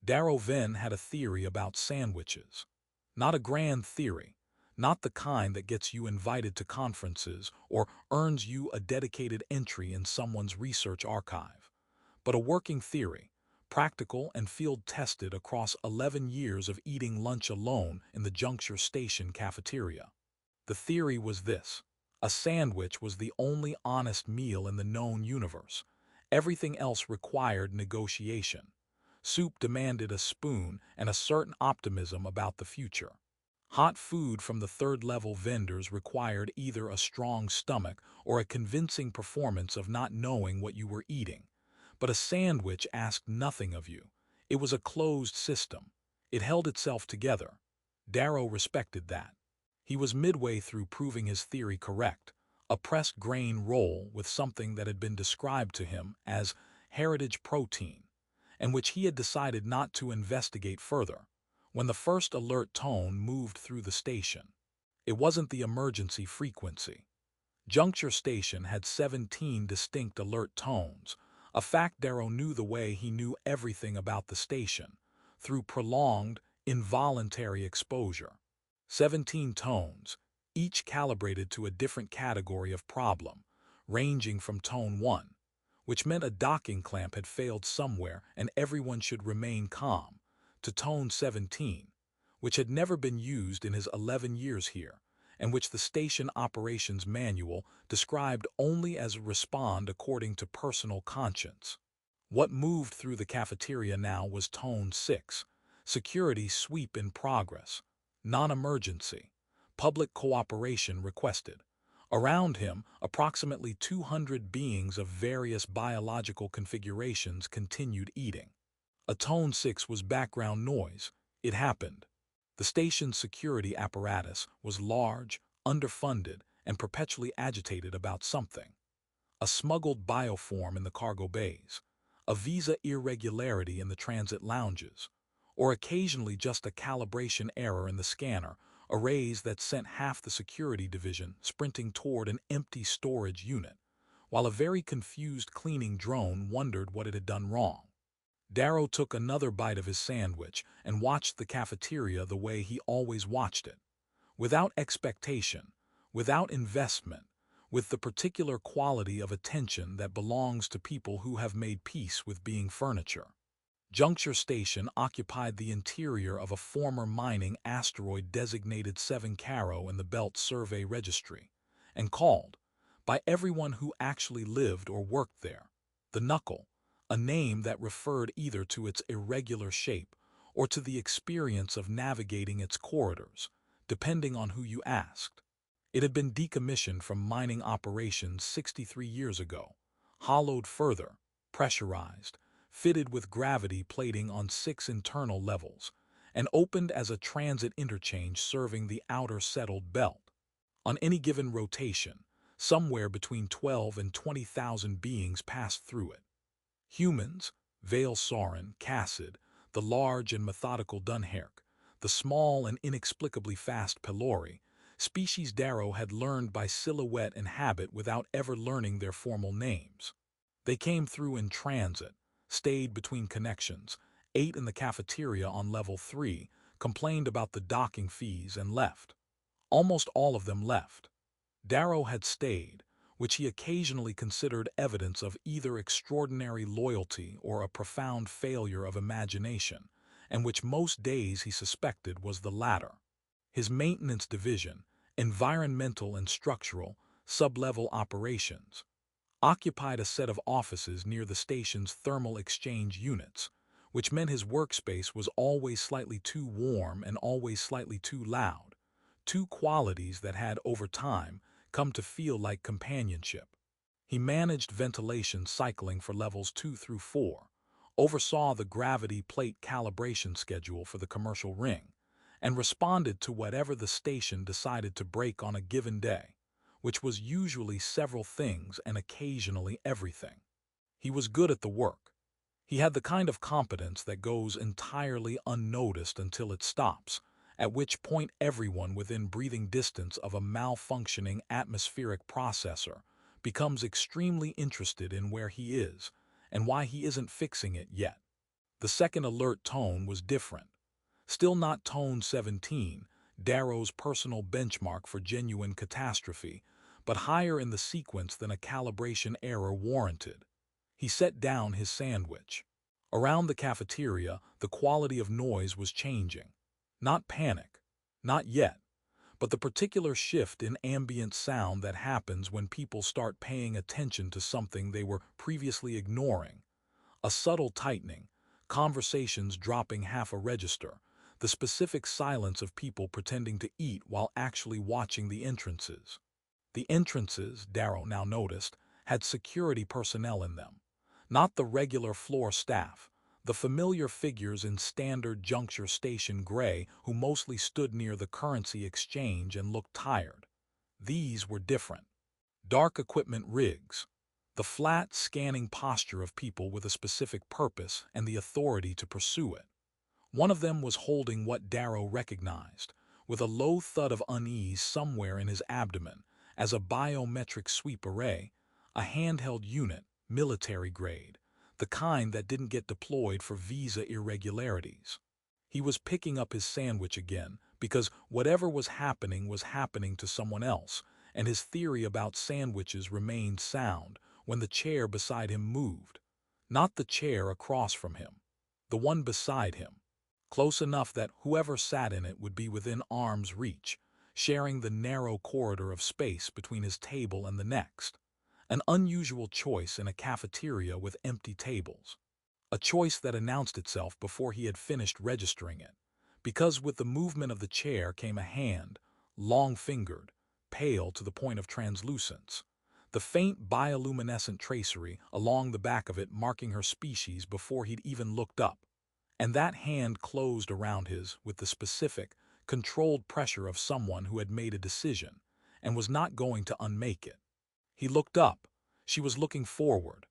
Darrow then had a theory about sandwiches. Not a grand theory, not the kind that gets you invited to conferences or earns you a dedicated entry in someone's research archive, but a working theory, practical and field-tested across 11 years of eating lunch alone in the Juncture Station cafeteria. The theory was this: a sandwich was the only honest meal in the known universe. Everything else required negotiation. Soup demanded a spoon and a certain optimism about the future. Hot food from the third-level vendors required either a strong stomach or a convincing performance of not knowing what you were eating. But a sandwich asked nothing of you. It was a closed system. It held itself together. Darrow respected that. He was midway through proving his theory correct, a pressed grain roll with something that had been described to him as heritage protein, and which he had decided not to investigate further, when the first alert tone moved through the station. It wasn't the emergency frequency. Juncture Station had 17 distinct alert tones, a fact Darrow knew the way he knew everything about the station, through prolonged, involuntary exposure. 17 tones, each calibrated to a different category of problem, ranging from tone 1, which meant a docking clamp had failed somewhere and everyone should remain calm, to tone 17, which had never been used in his 11 years here, and which the station operations manual described only as respond according to personal conscience. What moved through the cafeteria now was tone 6, security sweep in progress, non-emergency, public cooperation requested. Around him, approximately 200 beings of various biological configurations continued eating. A tone 6 was background noise. It happened. The station's security apparatus was large, underfunded, and perpetually agitated about something. A smuggled bioform in the cargo bays, a visa irregularity in the transit lounges, or occasionally just a calibration error in the scanner, arrays that sent half the security division sprinting toward an empty storage unit, while a very confused cleaning drone wondered what it had done wrong. Darrow took another bite of his sandwich and watched the cafeteria the way he always watched it, without expectation, without investment, with the particular quality of attention that belongs to people who have made peace with being furniture. Juncture Station occupied the interior of a former mining asteroid designated 7 Caro in the Belt Survey Registry, and called, by everyone who actually lived or worked there, the Knuckle, a name that referred either to its irregular shape or to the experience of navigating its corridors, depending on who you asked. It had been decommissioned from mining operations 63 years ago, hollowed further, pressurized, fitted with gravity plating on 6 internal levels, and opened as a transit interchange serving the outer settled belt. On any given rotation, somewhere between 12 and 20,000 beings passed through it. Humans, Vale Soren, Cassid, the large and methodical Dunherk, the small and inexplicably fast Pelori, species Darrow had learned by silhouette and habit without ever learning their formal names. They came through in transit, stayed between connections, ate in the cafeteria on level 3, complained about the docking fees, and left. Almost all of them left. Darrow had stayed, which he occasionally considered evidence of either extraordinary loyalty or a profound failure of imagination, and which most days he suspected was the latter. His maintenance division, environmental and structural, sub-level operations, occupied a set of offices near the station's thermal exchange units, which meant his workspace was always slightly too warm and always slightly too loud, two qualities that had, over time, come to feel like companionship. He managed ventilation cycling for levels 2 through 4, oversaw the gravity plate calibration schedule for the commercial ring, and responded to whatever the station decided to break on a given day, which was usually several things and occasionally everything. He was good at the work. He had the kind of competence that goes entirely unnoticed until it stops, at which point everyone within breathing distance of a malfunctioning atmospheric processor becomes extremely interested in where he is and why he isn't fixing it yet. The second alert tone was different. Still not tone 17, Darrow's personal benchmark for genuine catastrophe, but higher in the sequence than a calibration error warranted. He set down his sandwich. Around the cafeteria, the quality of noise was changing. Not panic. Not yet. But the particular shift in ambient sound that happens when people start paying attention to something they were previously ignoring. A subtle tightening, conversations dropping half a register, the specific silence of people pretending to eat while actually watching the entrances. The entrances, Darrow now noticed, had security personnel in them. Not the regular floor staff, the familiar figures in standard juncture station gray who mostly stood near the currency exchange and looked tired. These were different. Dark equipment rigs. The flat, scanning posture of people with a specific purpose and the authority to pursue it. One of them was holding what Darrow recognized, with a low thud of unease somewhere in his abdomen, as a biometric sweep array, a handheld unit, military grade, the kind that didn't get deployed for visa irregularities. He was picking up his sandwich again, because whatever was happening to someone else, and his theory about sandwiches remained sound when the chair beside him moved. Not the chair across from him, the one beside him. Close enough that whoever sat in it would be within arm's reach, sharing the narrow corridor of space between his table and the next. An unusual choice in a cafeteria with empty tables. A choice that announced itself before he had finished registering it, because with the movement of the chair came a hand, long-fingered, pale to the point of translucence, the faint bioluminescent tracery along the back of it marking her species before he'd even looked up. And that hand closed around his with the specific, controlled pressure of someone who had made a decision and was not going to unmake it. He looked up. She was looking forward.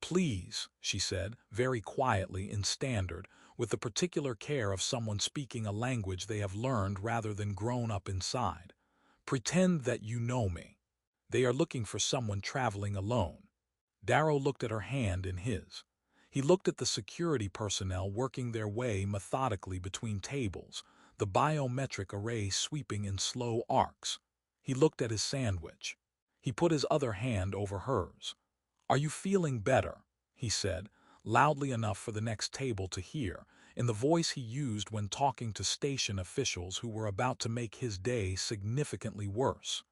"Please," she said, very quietly in standard, with the particular care of someone speaking a language they have learned rather than grown up inside. "Pretend that you know me. They are looking for someone traveling alone." Darrow looked at her hand in his. He looked at the security personnel working their way methodically between tables, the biometric array sweeping in slow arcs. He looked at his sandwich. He put his other hand over hers. "Are you feeling better?" he said, loudly enough for the next table to hear, in the voice he used when talking to station officials who were about to make his day significantly worse.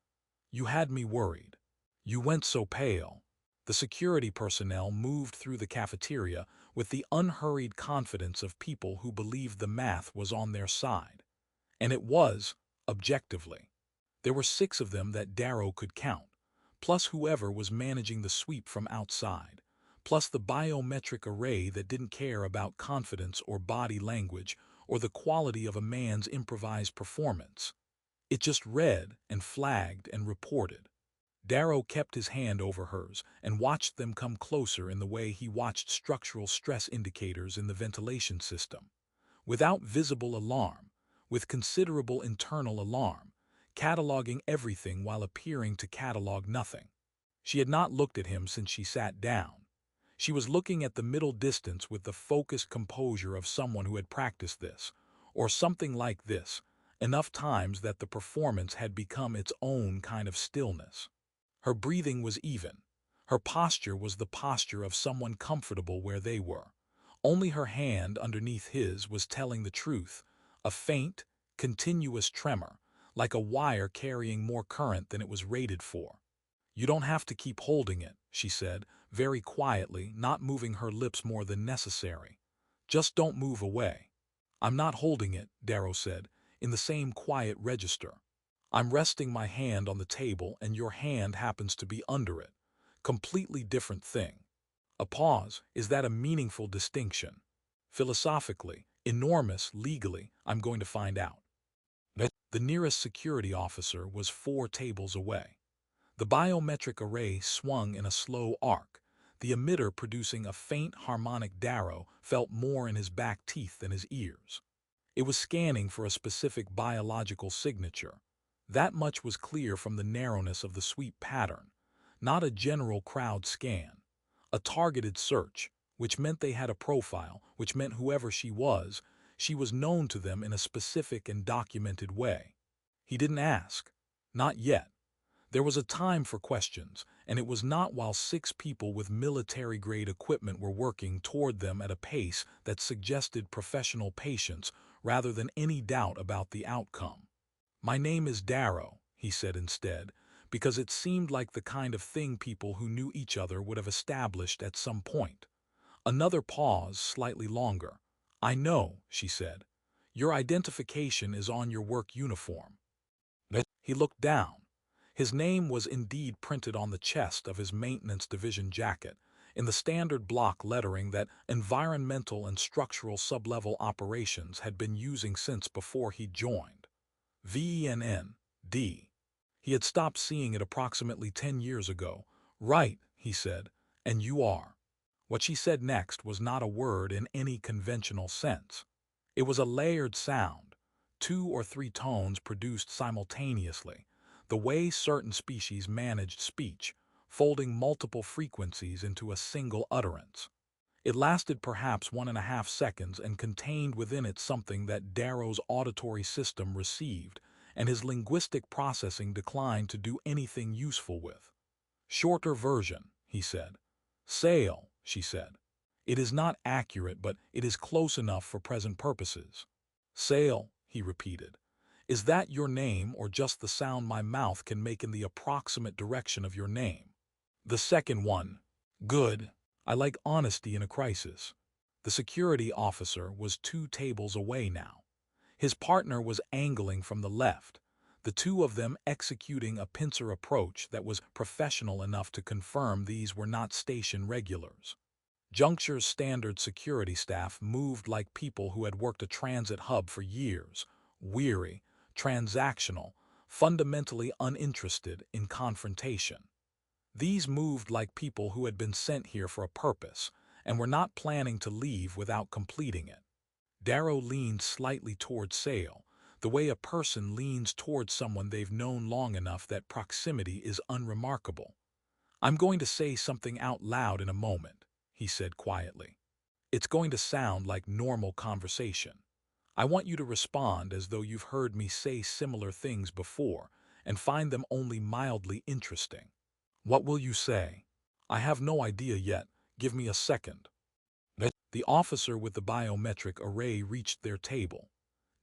"You had me worried. You went so pale." The security personnel moved through the cafeteria with the unhurried confidence of people who believed the math was on their side. And it was, objectively. There were 6 of them that Darrow could count, plus whoever was managing the sweep from outside, plus the biometric array that didn't care about confidence or body language or the quality of a man's improvised performance. It just read and flagged and reported. Darrow kept his hand over hers and watched them come closer in the way he watched structural stress indicators in the ventilation system. Without visible alarm, with considerable internal alarm, cataloging everything while appearing to catalog nothing. She had not looked at him since she sat down. She was looking at the middle distance with the focused composure of someone who had practiced this, or something like this, enough times that the performance had become its own kind of stillness. Her breathing was even. Her posture was the posture of someone comfortable where they were. Only her hand underneath his was telling the truth, a faint, continuous tremor, like a wire carrying more current than it was rated for. "You don't have to keep holding it," she said, very quietly, not moving her lips more than necessary. "Just don't move away." "I'm not holding it," Darrow said, in the same quiet register. "I'm resting my hand on the table and your hand happens to be under it. Completely different thing." A pause. "Is that a meaningful distinction?" "Philosophically, enormous, legally, I'm going to find out." The nearest security officer was 4 tables away. The biometric array swung in a slow arc, the emitter producing a faint harmonic. Darrow felt more in his back teeth than his ears. It was scanning for a specific biological signature. That much was clear from the narrowness of the sweep pattern. Not a general crowd scan. A targeted search, which meant they had a profile, which meant whoever she was known to them in a specific and documented way. He didn't ask. Not yet. There was a time for questions, and it was not while 6 people with military-grade equipment were working toward them at a pace that suggested professional patience rather than any doubt about the outcome. "My name is Darrow," he said instead, because it seemed like the kind of thing people who knew each other would have established at some point. Another pause, slightly longer. "I know," she said. "Your identification is on your work uniform." He looked down. His name was indeed printed on the chest of his maintenance division jacket, in the standard block lettering that environmental and structural sublevel operations had been using since before he joined. VENN-D. He had stopped seeing it approximately 10 years ago. "Right," he said, "and you are." What she said next was not a word in any conventional sense. It was a layered sound, 2 or 3 tones produced simultaneously, the way certain species managed speech, folding multiple frequencies into a single utterance. It lasted perhaps 1.5 seconds and contained within it something that Darrow's auditory system received and his linguistic processing declined to do anything useful with. "Shorter version," he said. "Sail," she said. "It is not accurate, but it is close enough for present purposes." "Sail," he repeated. "Is that your name or just the sound my mouth can make in the approximate direction of your name?" "The second one." "Good. I like honesty in a crisis." The security officer was 2 tables away now. His partner was angling from the left, the 2 of them executing a pincer approach that was professional enough to confirm these were not station regulars. Juncture's standard security staff moved like people who had worked a transit hub for years, weary, transactional, fundamentally uninterested in confrontation. These moved like people who had been sent here for a purpose and were not planning to leave without completing it. Darrow leaned slightly toward Sale, the way a person leans toward someone they've known long enough that proximity is unremarkable. "I'm going to say something out loud in a moment," he said quietly. "It's going to sound like normal conversation. I want you to respond as though you've heard me say similar things before and find them only mildly interesting. What will you say?" "I have no idea yet. Give me a second." The officer with the biometric array reached their table.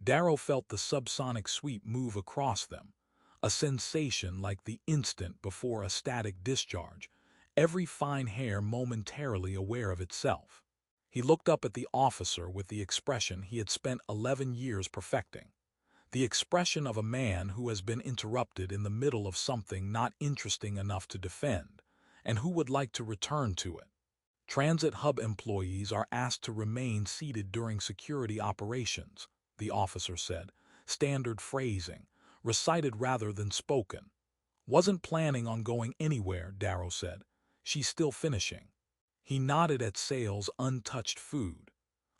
Darrow felt the subsonic sweep move across them, a sensation like the instant before a static discharge, every fine hair momentarily aware of itself. He looked up at the officer with the expression he had spent 11 years perfecting, the expression of a man who has been interrupted in the middle of something not interesting enough to defend, and who would like to return to it. "Transit hub employees are asked to remain seated during security operations," the officer said, standard phrasing, recited rather than spoken. "Wasn't planning on going anywhere," Darrow said. "She's still finishing." He nodded at Sale's untouched food,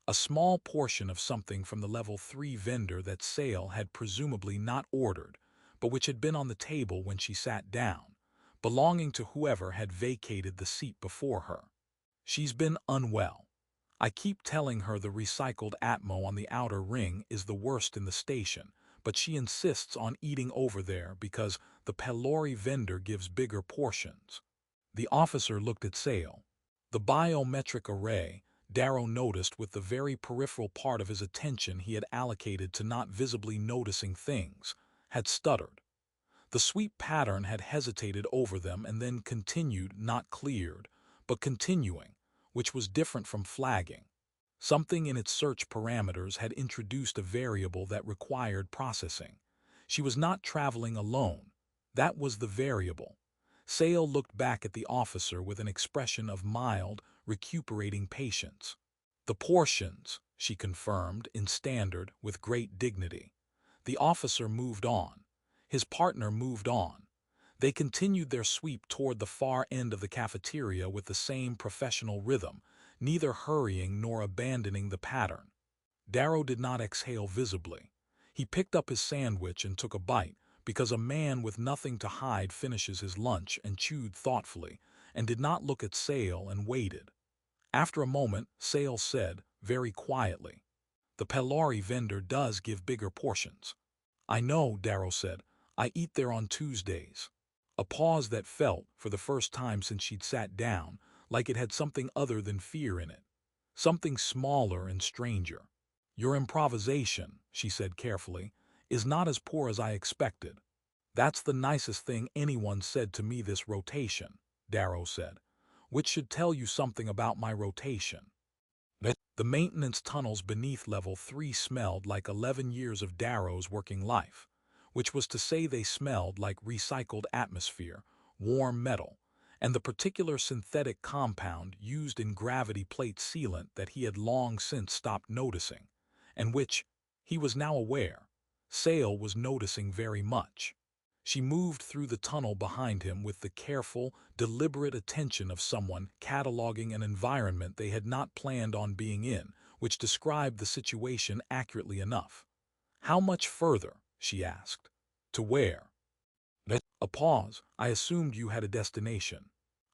a small portion of something from the level 3 vendor that Sale had presumably not ordered, but which had been on the table when she sat down, belonging to whoever had vacated the seat before her. "She's been unwell. I keep telling her the recycled Atmo on the outer ring is the worst in the station, but she insists on eating over there because the Pelori vendor gives bigger portions." The officer looked at Sale. The biometric array, Darrow noticed with the very peripheral part of his attention he had allocated to not visibly noticing things, had stuttered. The sweep pattern had hesitated over them and then continued, not cleared, but continuing, which was different from flagging. Something in its search parameters had introduced a variable that required processing. She was not traveling alone. That was the variable. Sale looked back at the officer with an expression of mild, recuperating patience. "The portions," she confirmed in standard with great dignity. The officer moved on. His partner moved on. They continued their sweep toward the far end of the cafeteria with the same professional rhythm, neither hurrying nor abandoning the pattern. Darrow did not exhale visibly. He picked up his sandwich and took a bite, because a man with nothing to hide finishes his lunch and chewed thoughtfully, and did not look at Sale and waited. After a moment, Sale said, very quietly, "The Pelari vendor does give bigger portions." "I know," Darrow said. "I eat there on Tuesdays." A pause that felt, for the first time since she'd sat down, like it had something other than fear in it. Something smaller and stranger. "Your improvisation," she said carefully, "is not as poor as I expected." "That's the nicest thing anyone said to me this rotation," Darrow said. "Which should tell you something about my rotation." The maintenance tunnels beneath Level 3 smelled like 11 years of Darrow's working life, which was to say they smelled like recycled atmosphere, warm metal, and the particular synthetic compound used in gravity plate sealant that he had long since stopped noticing, and which, he was now aware, Sale was noticing very much. She moved through the tunnel behind him with the careful, deliberate attention of someone cataloging an environment they had not planned on being in, which described the situation accurately enough. "How much further?" she asked. "To where?" A pause. "I assumed you had a destination."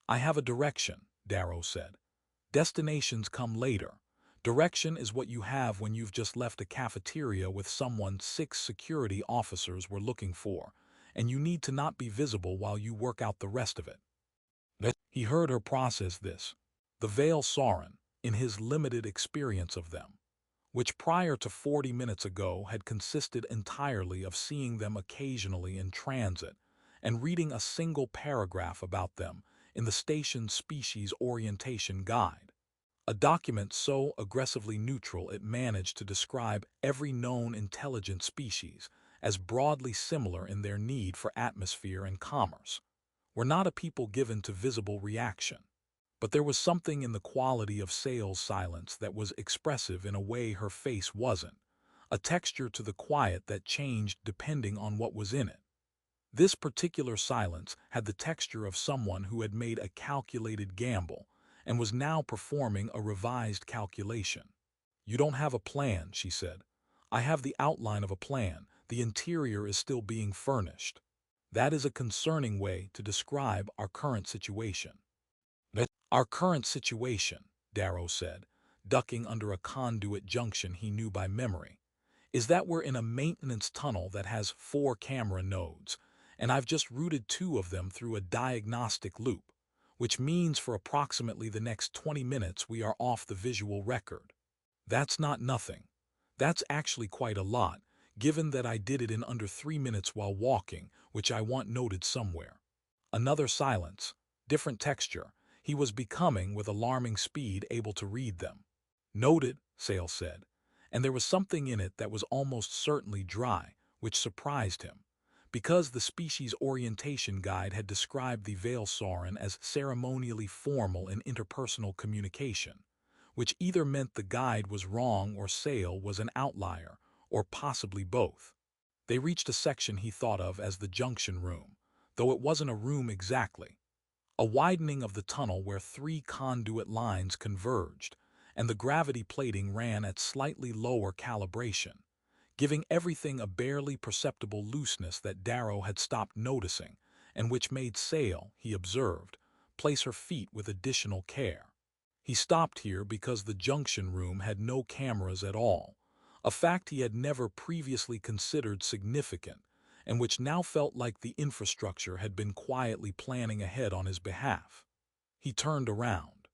"I have a direction," Darrow said. "Destinations come later. Direction is what you have when you've just left a cafeteria with someone 6 security officers were looking for, and you need to not be visible while you work out the rest of it." He heard her process this. The Veil Sorin, in his limited experience of them, which prior to 40 minutes ago had consisted entirely of seeing them occasionally in transit and reading a single paragraph about them in the station's species orientation guide. A document so aggressively neutral it managed to describe every known intelligent species as broadly similar in their need for atmosphere and commerce. Were not a people given to visible reaction. But there was something in the quality of Sale's silence that was expressive in a way her face wasn't, a texture to the quiet that changed depending on what was in it. This particular silence had the texture of someone who had made a calculated gamble and was now performing a revised calculation. "You don't have a plan," she said. "I have the outline of a plan. The interior is still being furnished." "That is a concerning way to describe our current situation." "Our current situation," Darrow said, ducking under a conduit junction he knew by memory, "is that we're in a maintenance tunnel that has 4 camera nodes, and I've just routed 2 of them through a diagnostic loop, which means for approximately the next 20 minutes we are off the visual record. That's not nothing. That's actually quite a lot, given that I did it in under 3 minutes while walking, which I want noted somewhere." Another silence, different texture. He was becoming, with alarming speed, able to read them. "Noted," Sale said, and there was something in it that was almost certainly dry, which surprised him, because the species orientation guide had described the Veil Sorin as ceremonially formal in interpersonal communication, which either meant the guide was wrong or Sale was an outlier, or possibly both. They reached a section he thought of as the junction room, though it wasn't a room exactly. A widening of the tunnel where 3 conduit lines converged, and the gravity plating ran at slightly lower calibration, giving everything a barely perceptible looseness that Darrow had stopped noticing, and which made Sale, he observed, place her feet with additional care. He stopped here because the junction room had no cameras at all, a fact he had never previously considered significant, and which now felt like the infrastructure had been quietly planning ahead on his behalf. He turned around.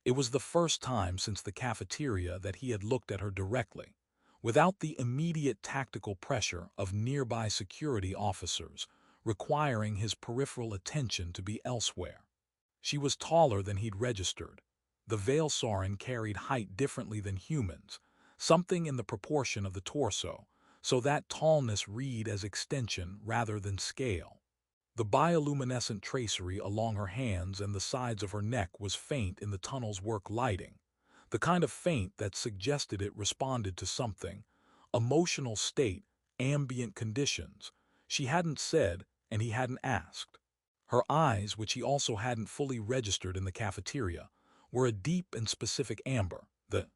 It was the first time since the cafeteria that he had looked at her directly, without the immediate tactical pressure of nearby security officers, requiring his peripheral attention to be elsewhere. She was taller than he'd registered. The Veil Sorin carried height differently than humans, something in the proportion of the torso, so that tallness read as extension rather than scale. The bioluminescent tracery along her hands and the sides of her neck was faint in the tunnel's work lighting, the kind of faint that suggested it responded to something, emotional state, ambient conditions, she hadn't said and he hadn't asked. Her eyes, which he also hadn't fully registered in the cafeteria, were a deep and specific amber, the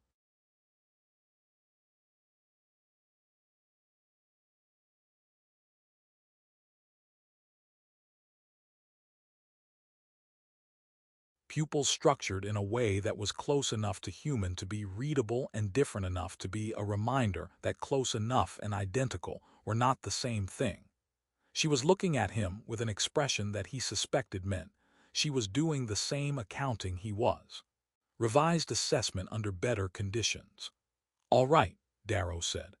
pupils structured in a way that was close enough to human to be readable and different enough to be a reminder that close enough and identical were not the same thing. She was looking at him with an expression that he suspected meant she was doing the same accounting he was. Revised assessment under better conditions. "All right," Darrow said.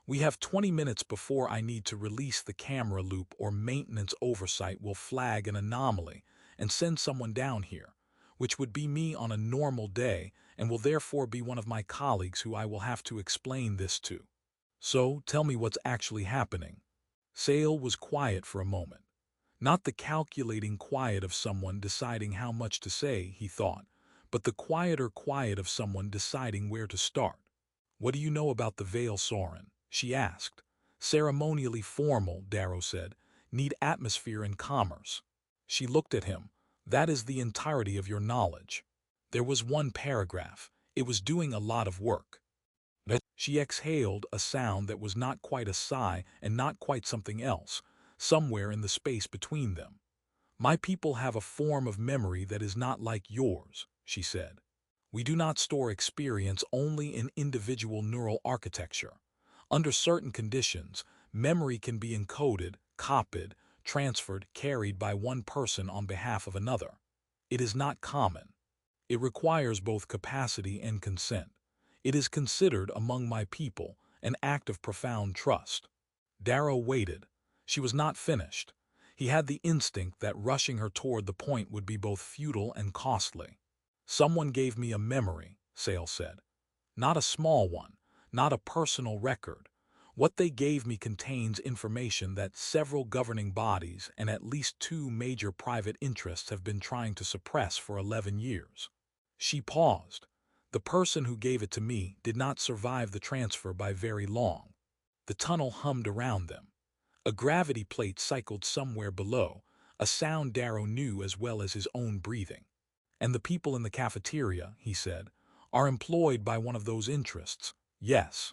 "We have 20 minutes before I need to release the camera loop or maintenance oversight will flag an anomaly and send someone down here, which would be me on a normal day and will therefore be one of my colleagues who I will have to explain this to. So tell me what's actually happening." Sale was quiet for a moment. Not the calculating quiet of someone deciding how much to say, he thought, but the quieter quiet of someone deciding where to start. "What do you know about the Veil Soren?" she asked. "Ceremonially formal," Darrow said. "Need atmosphere and commerce." She looked at him. "That is the entirety of your knowledge." There was one paragraph. It was doing a lot of work. She exhaled a sound that was not quite a sigh and not quite something else, somewhere in the space between them. "My people have a form of memory that is not like yours," she said. "We do not store experience only in individual neural architecture. Under certain conditions, memory can be encoded, copied, transferred, carried by one person on behalf of another. It is not common. It requires both capacity and consent. It is considered, among my people, an act of profound trust." Darrow waited. She was not finished. He had the instinct that rushing her toward the point would be both futile and costly. "Someone gave me a memory," Sale said. "Not a small one, not a personal record. What they gave me contains information that several governing bodies and at least 2 major private interests have been trying to suppress for 11 years. She paused. "The person who gave it to me did not survive the transfer by very long." The tunnel hummed around them. A gravity plate cycled somewhere below, a sound Darrow knew as well as his own breathing. "And the people in the cafeteria," he said, "are employed by one of those interests." "Yes."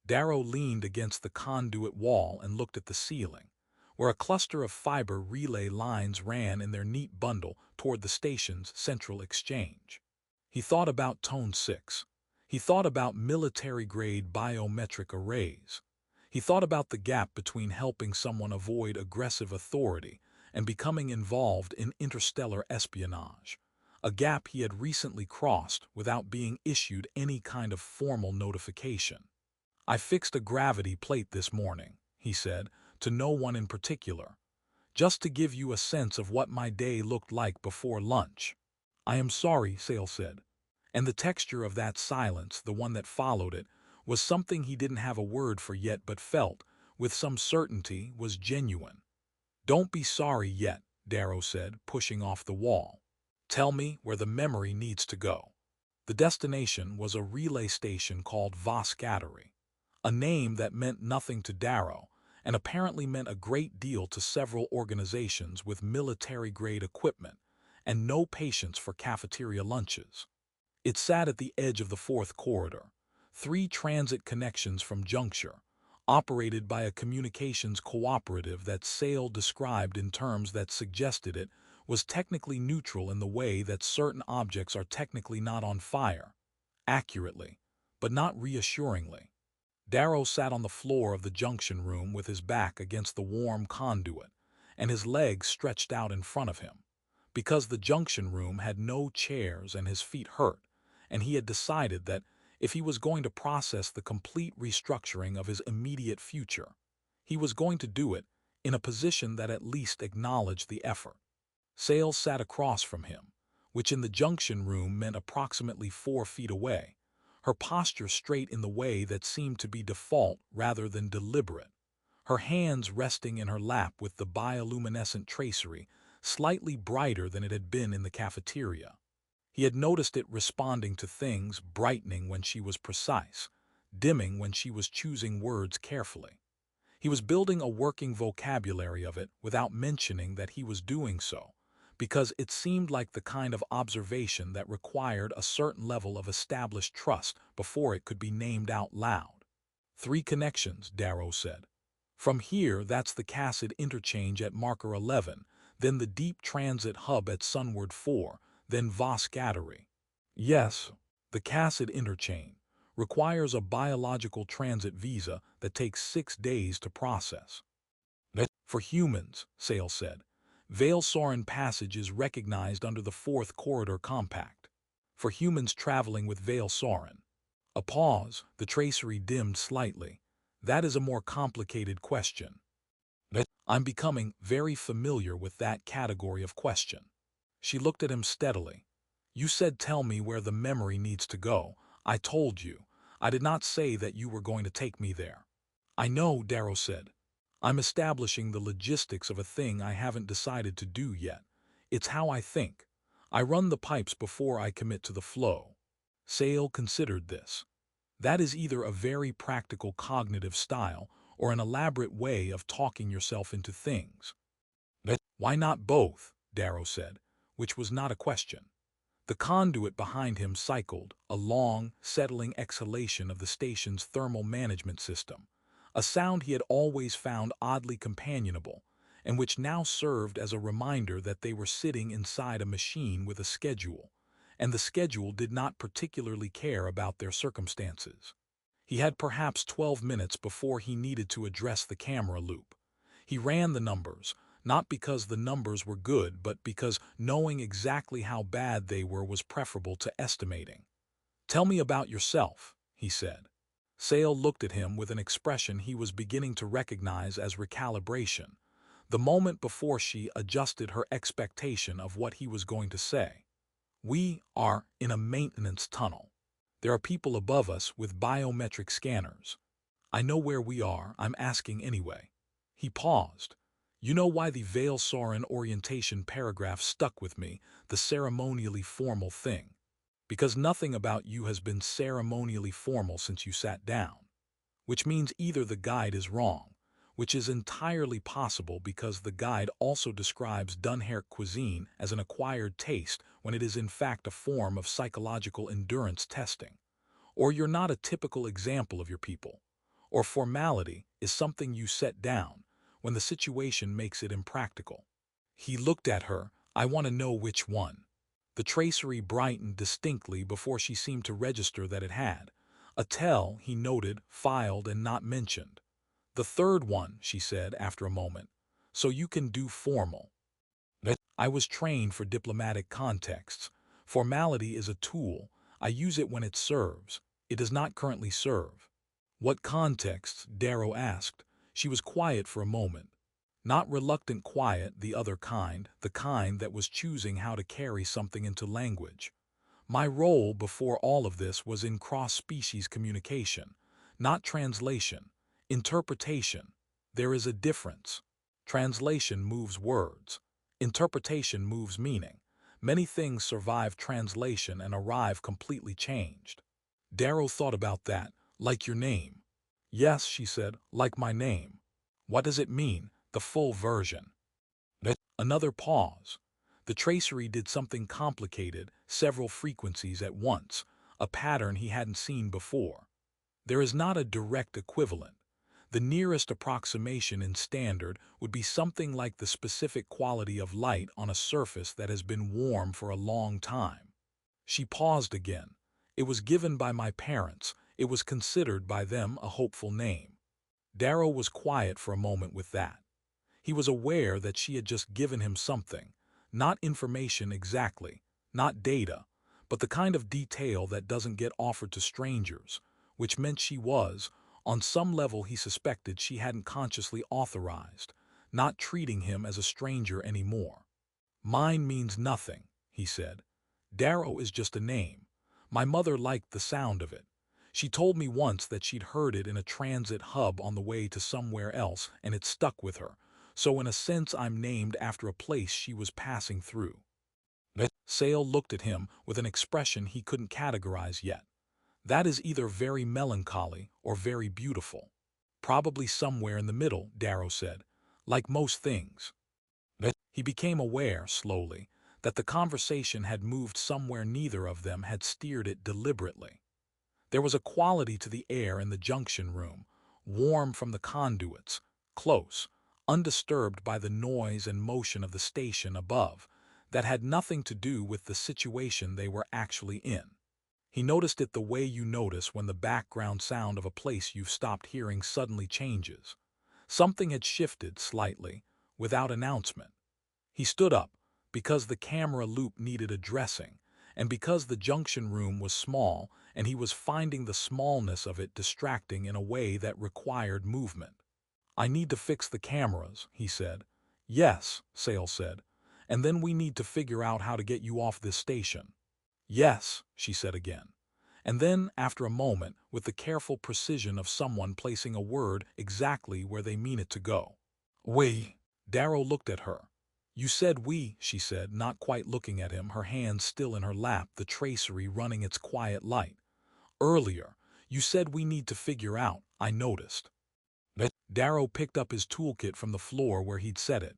Darrow leaned against the conduit wall and looked at the ceiling, where a cluster of fiber relay lines ran in their neat bundle toward the station's central exchange. He thought about Tone 6. He thought about military-grade biometric arrays. He thought about the gap between helping someone avoid aggressive authority and becoming involved in interstellar espionage, a gap he had recently crossed without being issued any kind of formal notification. "I fixed a gravity plate this morning," he said, "to no one in particular, just to give you a sense of what my day looked like before lunch." "I am sorry," Sale said. And the texture of that silence, the one that followed it, was something he didn't have a word for yet but felt, with some certainty, was genuine. "Don't be sorry yet," Darrow said, pushing off the wall. "Tell me where the memory needs to go." The destination was a relay station called Voskateri, a name that meant nothing to Darrow, and apparently meant a great deal to several organizations with military-grade equipment and no patience for cafeteria lunches. It sat at the edge of the 4th corridor, 3 transit connections from Juncture, operated by a communications cooperative that Sale described in terms that suggested it was technically neutral in the way that certain objects are technically not on fire, accurately, but not reassuringly. Darrow sat on the floor of the junction room with his back against the warm conduit, and his legs stretched out in front of him. Because the junction room had no chairs and his feet hurt, and he had decided that if he was going to process the complete restructuring of his immediate future, he was going to do it in a position that at least acknowledged the effort. Sale sat across from him, which in the junction room meant approximately 4 feet away, her posture straight in the way that seemed to be default rather than deliberate, her hands resting in her lap with the bioluminescent tracery slightly brighter than it had been in the cafeteria. He had noticed it responding to things, brightening when she was precise, dimming when she was choosing words carefully. He was building a working vocabulary of it without mentioning that he was doing so, because it seemed like the kind of observation that required a certain level of established trust before it could be named out loud. 3 connections, Darrow said. "From here, that's the Cassid interchange at marker 11, then the deep transit hub at Sunward 4, then Voskateri. Yes, the Cassid interchain requires a biological transit visa that takes 6 days to process. For humans, Sale said, Vale-Soren passage is recognized under the Fourth Corridor Compact. For humans traveling with Vale-Soren. A pause, the tracery dimmed slightly. That is a more complicated question. I'm becoming very familiar with that category of question. She looked at him steadily. You said tell me where the memory needs to go. I told you. I did not say that you were going to take me there. I know, Darrow said. I'm establishing the logistics of a thing I haven't decided to do yet. It's how I think. I run the pipes before I commit to the flow. Sale considered this. That is either a very practical cognitive style or an elaborate way of talking yourself into things. Why not both? Darrow said, which was not a question. The conduit behind him cycled, a long, settling exhalation of the station's thermal management system, a sound he had always found oddly companionable, and which now served as a reminder that they were sitting inside a machine with a schedule, and the schedule did not particularly care about their circumstances. He had perhaps 12 minutes before he needed to address the camera loop. He ran the numbers, not because the numbers were good, but because knowing exactly how bad they were was preferable to estimating. Tell me about yourself, he said. Sale looked at him with an expression he was beginning to recognize as recalibration, the moment before she adjusted her expectation of what he was going to say. We are in a maintenance tunnel. There are people above us with biometric scanners. I know where we are, I'm asking anyway. He paused. You know why the Vale-Soren orientation paragraph stuck with me, the ceremonially formal thing? Because nothing about you has been ceremonially formal since you sat down. Which means either the guide is wrong, which is entirely possible because the guide also describes Dunherk cuisine as an acquired taste when it is in fact a form of psychological endurance testing. Or you're not a typical example of your people. Or formality is something you set down when the situation makes it impractical. He looked at her. I want to know which one. The tracery brightened distinctly before she seemed to register that it had. A tell, he noted, filed and not mentioned. The third one, she said after a moment. So you can do formal. I was trained for diplomatic contexts. Formality is a tool. I use it when it serves. It does not currently serve. What contexts? Darrow asked. She was quiet for a moment. Not reluctant quiet, the other kind, the kind that was choosing how to carry something into language. My role before all of this was in cross-species communication, not translation, interpretation. There is a difference. Translation moves words. Interpretation moves meaning. Many things survive translation and arrive completely changed. Darrow thought about that, like your name. Yes, she said, like my name. What does it mean, the full version? Another pause. The tracery did something complicated, several frequencies at once, a pattern he hadn't seen before. There is not a direct equivalent. The nearest approximation in standard would be something like the specific quality of light on a surface that has been warm for a long time. She paused again. It was given by my parents. It was considered by them a hopeful name. Darrow was quiet for a moment with that. He was aware that she had just given him something, not information exactly, not data, but the kind of detail that doesn't get offered to strangers, which meant she was, on some level he suspected she hadn't consciously authorized, not treating him as a stranger anymore. Mine means nothing, he said. Darrow is just a name. My mother liked the sound of it. She told me once that she'd heard it in a transit hub on the way to somewhere else, and it stuck with her. So in a sense I'm named after a place she was passing through. Sale looked at him with an expression he couldn't categorize yet. That is either very melancholy or very beautiful. Probably somewhere in the middle, Darrow said, like most things. He became aware, slowly, that the conversation had moved somewhere neither of them had steered it deliberately. There was a quality to the air in the junction room, warm from the conduits, close, undisturbed by the noise and motion of the station above, that had nothing to do with the situation they were actually in. He noticed it the way you notice when the background sound of a place you've stopped hearing suddenly changes. Something had shifted slightly, without announcement. He stood up, because the camera loop needed addressing, and because the junction room was small and he was finding the smallness of it distracting in a way that required movement. "I need to fix the cameras," he said. "Yes," Sale said. "And then we need to figure out how to get you off this station." "Yes," she said again. And then, after a moment, with the careful precision of someone placing a word exactly where they mean it to go. "We." Darrow looked at her. "You said we," she said, not quite looking at him, her hands still in her lap, the tracery running its quiet light. "Earlier, you said we need to figure out, I noticed." Darrow picked up his toolkit from the floor where he'd set it.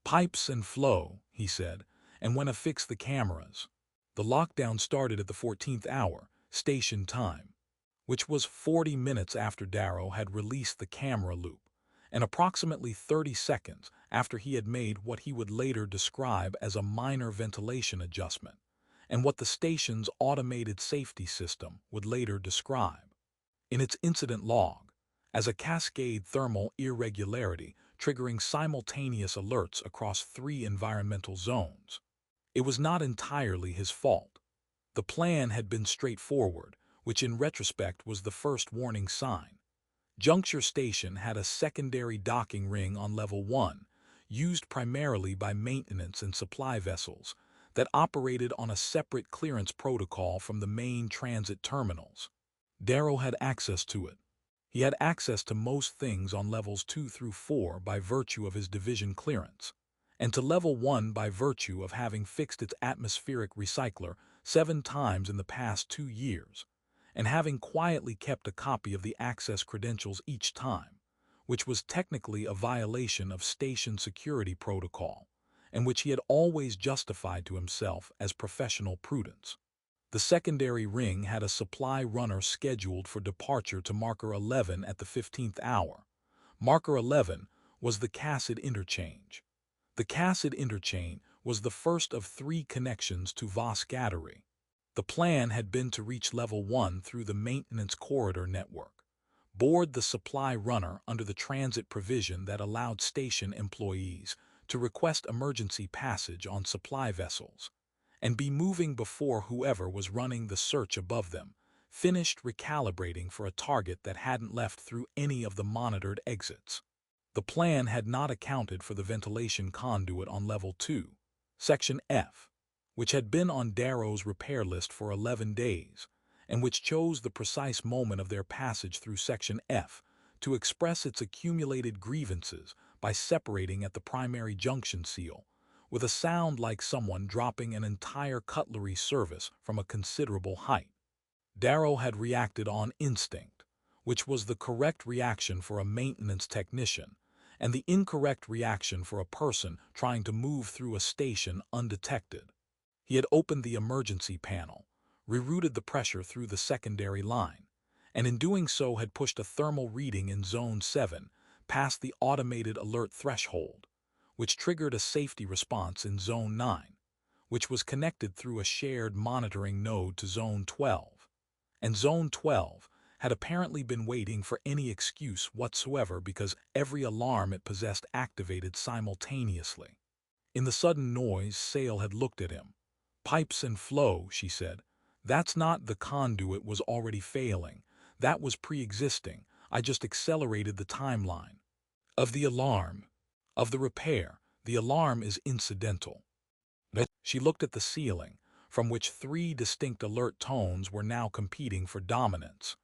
"Pipes and flow," he said, "and when to fix the cameras." The lockdown started at the 14th hour, station time, which was 40 minutes after Darrow had released the camera loop, and approximately 30 seconds after he had made what he would later describe as a minor ventilation adjustment, and what the station's automated safety system would later describe, in its incident log, as a cascade thermal irregularity triggering simultaneous alerts across 3 environmental zones. It was not entirely his fault. The plan had been straightforward, which in retrospect was the first warning sign. Juncture Station had a secondary docking ring on level 1, used primarily by maintenance and supply vessels, that operated on a separate clearance protocol from the main transit terminals. Darrow had access to it. He had access to most things on levels 2 through 4 by virtue of his division clearance, and to level 1 by virtue of having fixed its atmospheric recycler 7 times in the past 2 years, and having quietly kept a copy of the access credentials each time, which was technically a violation of station security protocol, and which he had always justified to himself as professional prudence. The secondary ring had a supply runner scheduled for departure to Marker 11 at the 15th hour. Marker 11 was the Cassid interchange. The Cassid interchange was the first of 3 connections to Vosgatary. The plan had been to reach level 1 through the maintenance corridor network, board the supply runner under the transit provision that allowed station employees to request emergency passage on supply vessels, and be moving before whoever was running the search above them finished recalibrating for a target that hadn't left through any of the monitored exits. The plan had not accounted for the ventilation conduit on level 2, section F, which had been on Darrow's repair list for 11 days, and which chose the precise moment of their passage through section F to express its accumulated grievances by separating at the primary junction seal, with a sound like someone dropping an entire cutlery service from a considerable height. Darrow had reacted on instinct, which was the correct reaction for a maintenance technician, and the incorrect reaction for a person trying to move through a station undetected. He had opened the emergency panel, rerouted the pressure through the secondary line, and in doing so had pushed a thermal reading in Zone 7 past the automated alert threshold, which triggered a safety response in Zone 9, which was connected through a shared monitoring node to Zone 12. And Zone 12 had apparently been waiting for any excuse whatsoever because every alarm it possessed activated simultaneously. In the sudden noise, Sale had looked at him. "Pipes and flow," she said. "That's not the conduit was already failing. That was pre-existing. I just accelerated the timeline. Of the alarm. Of the repair, the alarm is incidental." She looked at the ceiling, from which 3 distinct alert tones were now competing for dominance.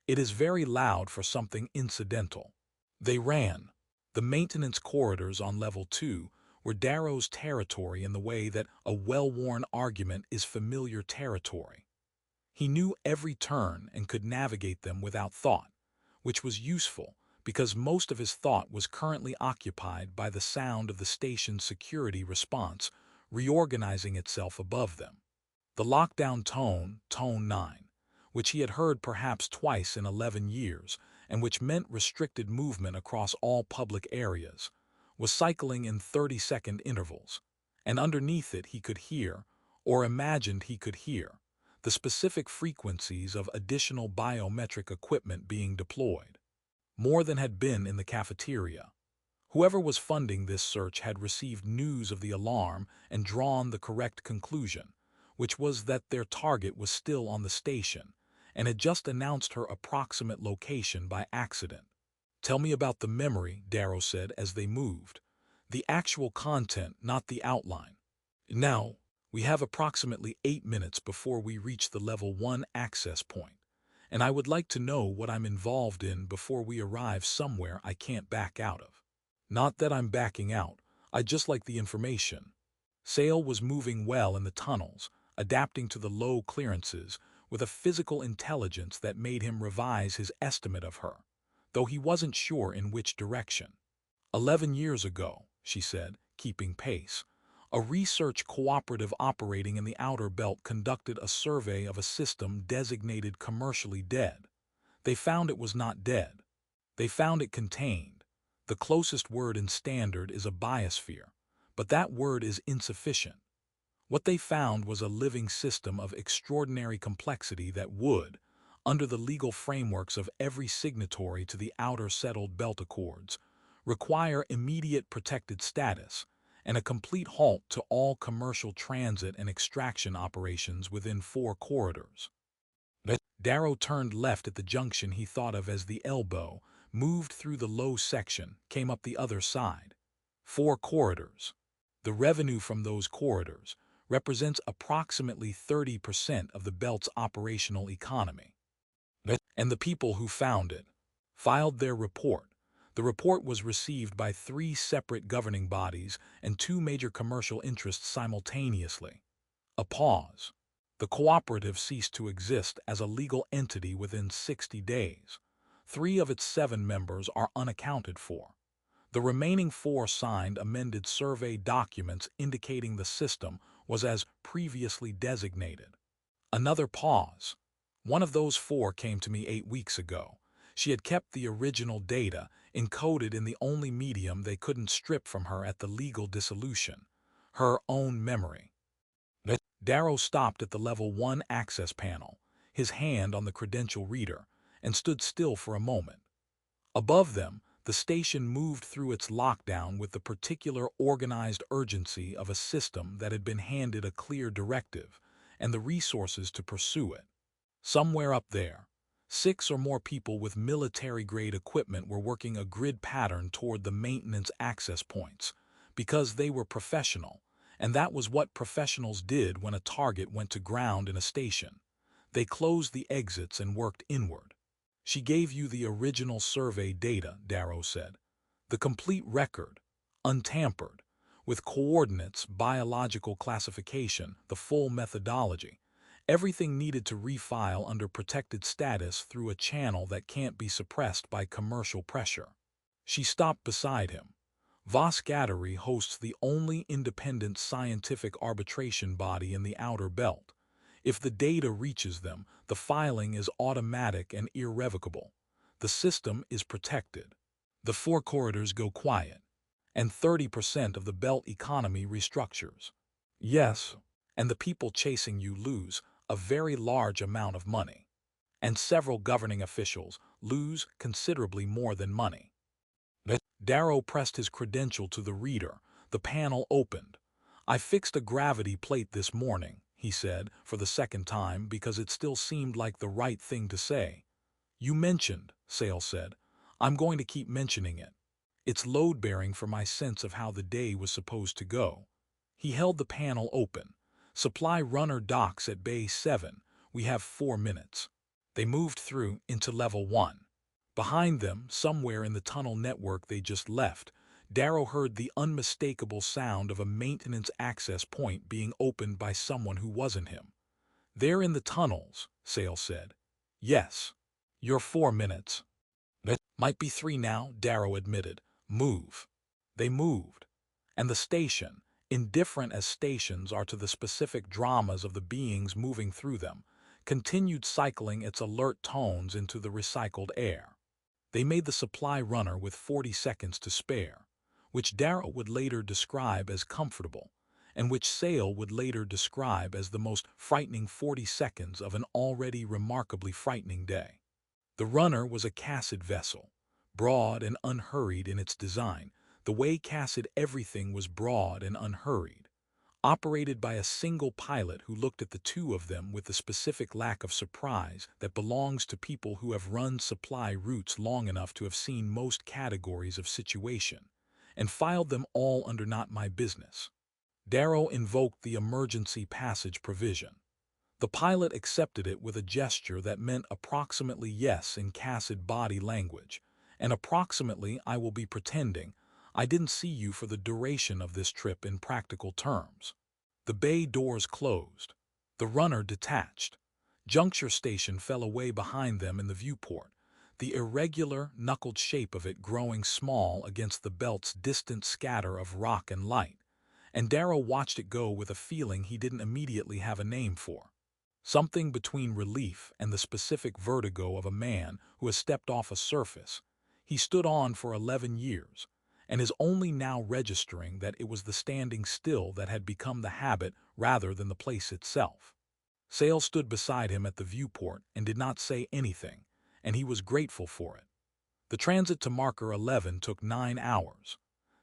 "It is very loud for something incidental." They ran. The maintenance corridors on level 2 were Darrow's territory in the way that a well-worn argument is familiar territory. He knew every turn and could navigate them without thought, which was useful because most of his thought was currently occupied by the sound of the station's security response reorganizing itself above them. The lockdown tone, tone 9, which he had heard perhaps twice in 11 years, and which meant restricted movement across all public areas, was cycling in 30-second intervals, and underneath it he could hear, or imagined he could hear, the specific frequencies of additional biometric equipment being deployed. More than had been in the cafeteria. Whoever was funding this search had received news of the alarm and drawn the correct conclusion, which was that their target was still on the station and had just announced her approximate location by accident. "Tell me about the memory," Darrow said as they moved. "The actual content, not the outline." "Now, we have approximately 8 minutes before we reach the level 1 access point, and I would like to know what I'm involved in before we arrive somewhere I can't back out of." "Not that I'm backing out, I'd just like the information." Sale was moving well in the tunnels, adapting to the low clearances, with a physical intelligence that made him revise his estimate of her, though he wasn't sure in which direction. 11 years ago, she said, keeping pace, a research cooperative operating in the outer belt conducted a survey of a system designated commercially dead. They found it was not dead. They found it contained. The closest word in standard is a biosphere, but that word is insufficient. What they found was a living system of extraordinary complexity that would, under the legal frameworks of every signatory to the Outer Settled Belt Accords, require immediate protected status and a complete halt to all commercial transit and extraction operations within 4 corridors. Darrow turned left at the junction he thought of as the elbow, moved through the low section, came up the other side. 4 corridors. The revenue from those corridors represents approximately 30% of the belt's operational economy. And the people who found it filed their report. The report was received by 3 separate governing bodies and 2 major commercial interests simultaneously. A pause. The cooperative ceased to exist as a legal entity within 60 days. 3 of its 7 members are unaccounted for. The remaining 4 signed amended survey documents indicating the system was as previously designated. Another pause. One of those 4 came to me 8 weeks ago. She had kept the original data, encoded in the only medium they couldn't strip from her at the legal dissolution, her own memory. Darrow stopped at the level 1 access panel, his hand on the credential reader, and stood still for a moment. Above them, the station moved through its lockdown with the particular organized urgency of a system that had been handed a clear directive and the resources to pursue it. Somewhere up there, 6 or more people with military-grade equipment were working a grid pattern toward the maintenance access points, because they were professional, and that was what professionals did when a target went to ground in a station. They closed the exits and worked inward. "She gave you the original survey data," Darrow said. "The complete record, untampered, with coordinates, biological classification, the full methodology. Everything needed to refile under protected status through a channel that can't be suppressed by commercial pressure." She stopped beside him. "Vosgattery hosts the only independent scientific arbitration body in the outer belt. If the data reaches them, the filing is automatic and irrevocable. The system is protected. The 4 corridors go quiet, and 30% of the belt economy restructures. Yes, and the people chasing you lose a very large amount of money. And several governing officials lose considerably more than money." Darrow pressed his credential to the reader. The panel opened. "I fixed a gravity plate this morning," he said, for the second time, because it still seemed like the right thing to say. "You mentioned," Sale said. "I'm going to keep mentioning it. It's load-bearing for my sense of how the day was supposed to go." He held the panel open. "Supply runner docks at Bay 7. We have 4 minutes." They moved through into level 1. Behind them, somewhere in the tunnel network they just left, Darrow heard the unmistakable sound of a maintenance access point being opened by someone who wasn't him. "They're in the tunnels," Sale said. "Yes. Your 4 minutes." "It might be 3 now," Darrow admitted. "Move." They moved. And the station, indifferent as stations are to the specific dramas of the beings moving through them, continued cycling its alert tones into the recycled air. They made the supply runner with 40 seconds to spare, which Darrow would later describe as comfortable, and which Sale would later describe as the most frightening 40 seconds of an already remarkably frightening day. The runner was a Cassid vessel, broad and unhurried in its design, the way Cassid everything was broad and unhurried, operated by a single pilot who looked at the two of them with the specific lack of surprise that belongs to people who have run supply routes long enough to have seen most categories of situation, and filed them all under not my business. Darrow invoked the emergency passage provision. The pilot accepted it with a gesture that meant approximately yes in Cassid body language, and approximately I will be pretending I didn't see you for the duration of this trip in practical terms. The bay doors closed. The runner detached. Juncture Station fell away behind them in the viewport, the irregular, knuckled shape of it growing small against the belt's distant scatter of rock and light, and Darrow watched it go with a feeling he didn't immediately have a name for. Something between relief and the specific vertigo of a man who has stepped off a surface he stood on for 11 years, and is only now registering that it was the standing still that had become the habit rather than the place itself. Sale stood beside him at the viewport and did not say anything, and he was grateful for it. The transit to Marker 11 took 9 hours.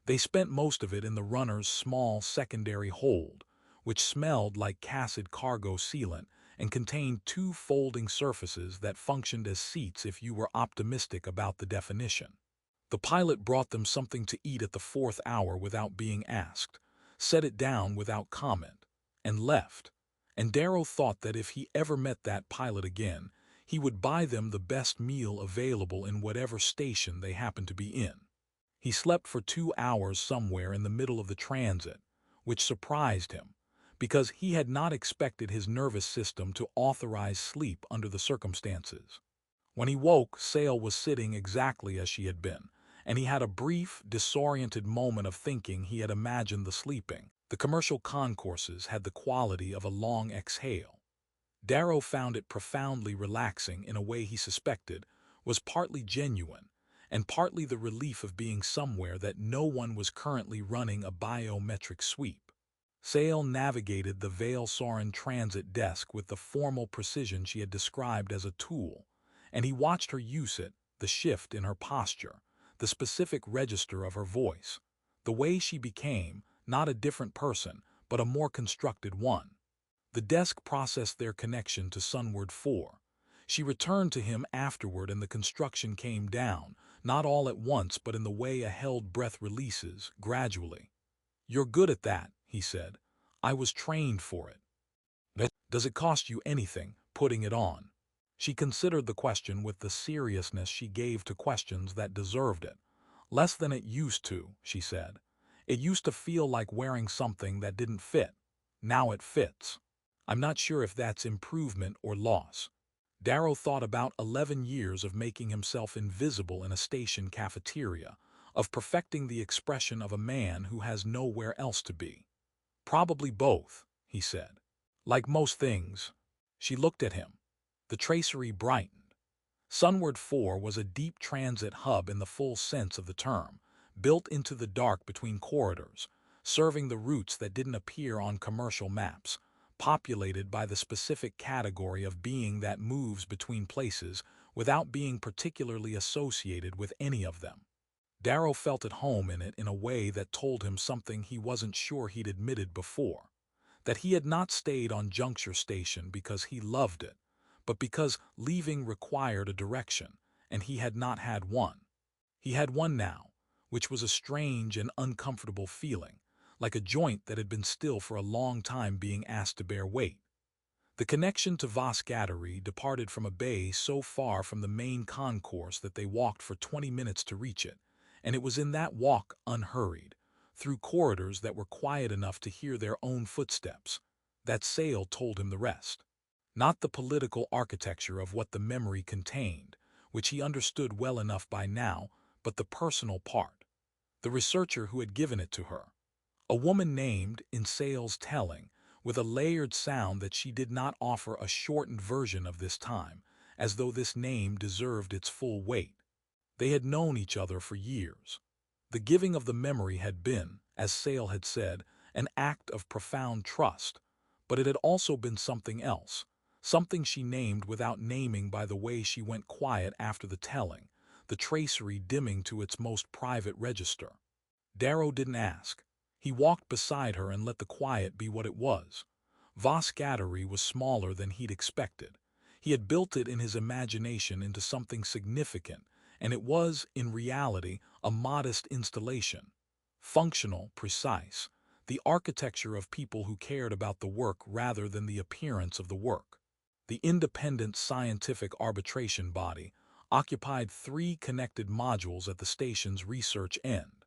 They spent most of it in the runner's small secondary hold, which smelled like Cassid cargo sealant and contained 2 folding surfaces that functioned as seats if you were optimistic about the definition. The pilot brought them something to eat at the 4th hour without being asked, set it down without comment, and left. And Darrow thought that if he ever met that pilot again, he would buy them the best meal available in whatever station they happened to be in. He slept for 2 hours somewhere in the middle of the transit, which surprised him, because he had not expected his nervous system to authorize sleep under the circumstances. When he woke, Sale was sitting exactly as she had been, and he had a brief, disoriented moment of thinking he had imagined the sleeping. The commercial concourses had the quality of a long exhale. Darrow found it profoundly relaxing in a way he suspected was partly genuine, and partly the relief of being somewhere that no one was currently running a biometric sweep. Sale navigated the Vale Soren transit desk with the formal precision she had described as a tool, and he watched her use it, the shift in her posture, the specific register of her voice, the way she became, not a different person, but a more constructed one. The desk processed their connection to Sunward 4. She returned to him afterward and the construction came down, not all at once but in the way a held breath releases, gradually. "You're good at that," he said. "I was trained for it." "Does it cost you anything, putting it on?" She considered the question with the seriousness she gave to questions that deserved it. "Less than it used to," she said. "It used to feel like wearing something that didn't fit. Now it fits. I'm not sure if that's improvement or loss." Darrow thought about 11 years of making himself invisible in a station cafeteria, of perfecting the expression of a man who has nowhere else to be. "Probably both," he said. "Like most things." She looked at him. The tracery brightened. Sunward 4 was a deep transit hub in the full sense of the term, built into the dark between corridors, serving the routes that didn't appear on commercial maps, populated by the specific category of being that moves between places without being particularly associated with any of them. Darrow felt at home in it in a way that told him something he wasn't sure he'd admitted before, that he had not stayed on Juncture Station because he loved it, but because leaving required a direction, and he had not had one. He had one now, which was a strange and uncomfortable feeling, like a joint that had been still for a long time being asked to bear weight. The connection to Vosgateri departed from a bay so far from the main concourse that they walked for 20 minutes to reach it, and it was in that walk, unhurried, through corridors that were quiet enough to hear their own footsteps, that Sale told him the rest. Not the political architecture of what the memory contained, which he understood well enough by now, but the personal part. The researcher who had given it to her. A woman named, in Sale's telling, with a layered sound that she did not offer a shortened version of this time, as though this name deserved its full weight. They had known each other for years. The giving of the memory had been, as Sale had said, an act of profound trust, but it had also been something else, something she named without naming by the way she went quiet after the telling, the tracery dimming to its most private register. Darrow didn't ask. He walked beside her and let the quiet be what it was. Voskateri was smaller than he'd expected. He had built it in his imagination into something significant, and it was, in reality, a modest installation. Functional, precise, the architecture of people who cared about the work rather than the appearance of the work. The independent scientific arbitration body occupied 3 connected modules at the station's research end,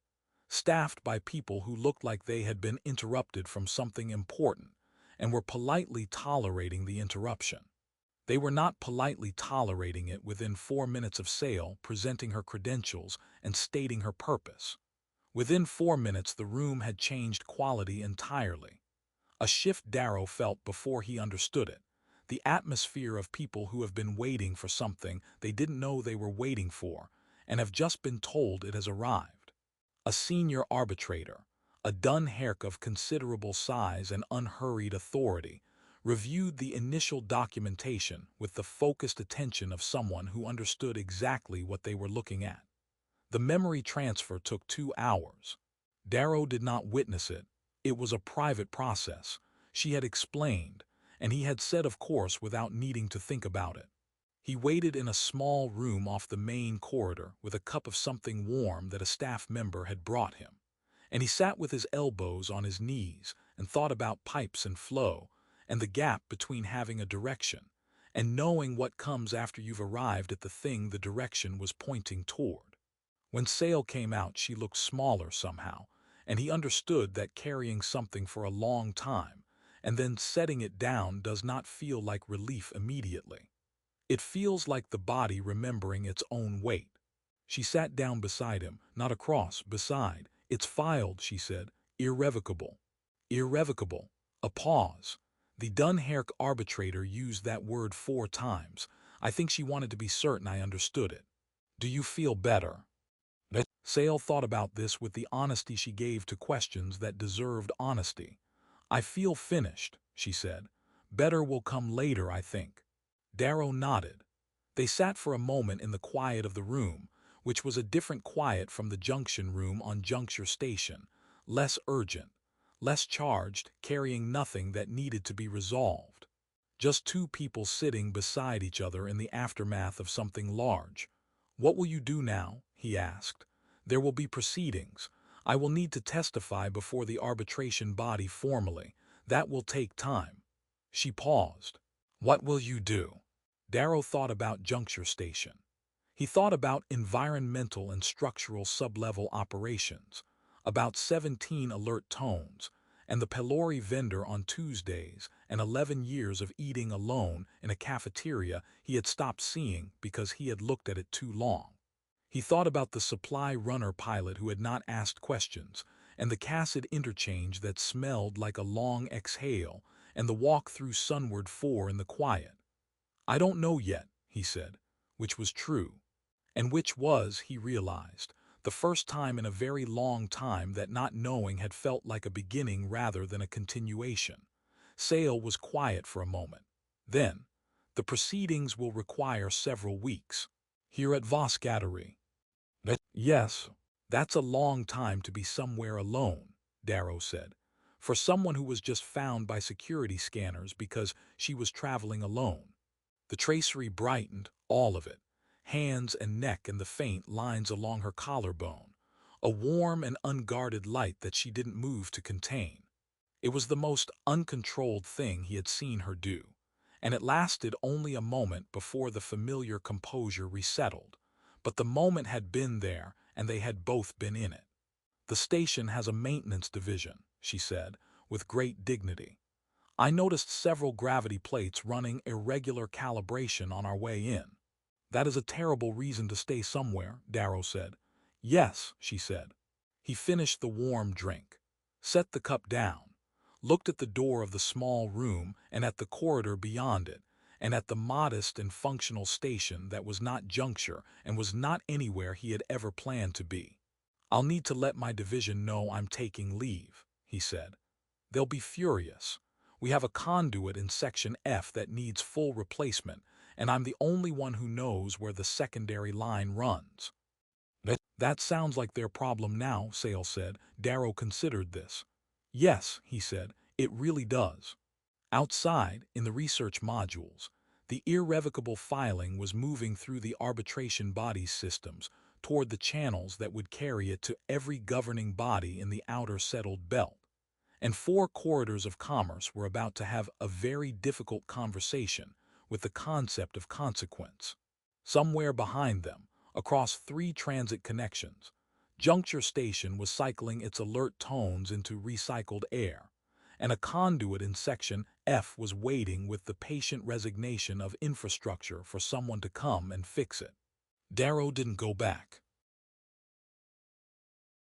staffed by people who looked like they had been interrupted from something important and were politely tolerating the interruption. They were not politely tolerating it within 4 minutes of Sale presenting her credentials and stating her purpose. Within 4 minutes the room had changed quality entirely. A shift Darrow felt before he understood it. The atmosphere of people who have been waiting for something they didn't know they were waiting for and have just been told it has arrived. A senior arbitrator, a dun herc of considerable size and unhurried authority, reviewed the initial documentation with the focused attention of someone who understood exactly what they were looking at. The memory transfer took 2 hours. Darrow did not witness it. It was a private process, she had explained, and he had said of course without needing to think about it. He waited in a small room off the main corridor with a cup of something warm that a staff member had brought him, and he sat with his elbows on his knees and thought about pipes and flow, and the gap between having a direction and knowing what comes after you've arrived at the thing the direction was pointing toward. When Sale came out she looked smaller somehow, and he understood that carrying something for a long time and then setting it down does not feel like relief immediately. It feels like the body remembering its own weight. She sat down beside him, not across, beside. It's filed, she said. Irrevocable. Irrevocable. A pause. The Dunherk arbitrator used that word 4 times. I think she wanted to be certain I understood it. Do you feel better? Sale thought about this with the honesty she gave to questions that deserved honesty. I feel finished, she said. Better will come later, I think. Darrow nodded. They sat for a moment in the quiet of the room, which was a different quiet from the junction room on Juncture Station, less urgent, less charged, carrying nothing that needed to be resolved. Just 2 people sitting beside each other in the aftermath of something large. What will you do now? He asked. There will be proceedings. I will need to testify before the arbitration body formally. That will take time. She paused. What will you do? Darrow thought about Juncture Station. He thought about environmental and structural sublevel operations, about 17 alert tones, and the Pelori vendor on Tuesdays, and 11 years of eating alone in a cafeteria he had stopped seeing because he had looked at it too long. He thought about the supply runner pilot who had not asked questions, and the Cassid interchange that smelled like a long exhale, and the walk through Sunward 4 in the quiet. I don't know yet, he said, which was true, and which was, he realized, the first time in a very long time that not knowing had felt like a beginning rather than a continuation. Sale was quiet for a moment. Then, the proceedings will require several weeks. Here at Voskateri. Yes, that's a long time to be somewhere alone, Darrow said, for someone who was just found by security scanners because she was traveling alone. The tracery brightened, all of it, hands and neck and the faint lines along her collarbone, a warm and unguarded light that she didn't move to contain. It was the most uncontrolled thing he had seen her do, and it lasted only a moment before the familiar composure resettled. But the moment had been there, and they had both been in it. The station has a maintenance division, she said, with great dignity. I noticed several gravity plates running irregular calibration on our way in. That is a terrible reason to stay somewhere, Darrow said. Yes, she said. He finished the warm drink, set the cup down, looked at the door of the small room and at the corridor beyond it, and at the modest and functional station that was not Juncture and was not anywhere he had ever planned to be. I'll need to let my division know I'm taking leave, he said. They'll be furious. We have a conduit in Section F that needs full replacement, and I'm the only one who knows where the secondary line runs. That sounds like their problem now, Sale said. Darrow considered this. Yes, he said, it really does. Outside, in the research modules, the irrevocable filing was moving through the arbitration body systems toward the channels that would carry it to every governing body in the outer settled belt. And four corridors of commerce were about to have a very difficult conversation with the concept of consequence. Somewhere behind them, across three transit connections, Juncture Station was cycling its alert tones into recycled air, and a conduit in Section F was waiting with the patient resignation of infrastructure for someone to come and fix it. Darrow didn't go back.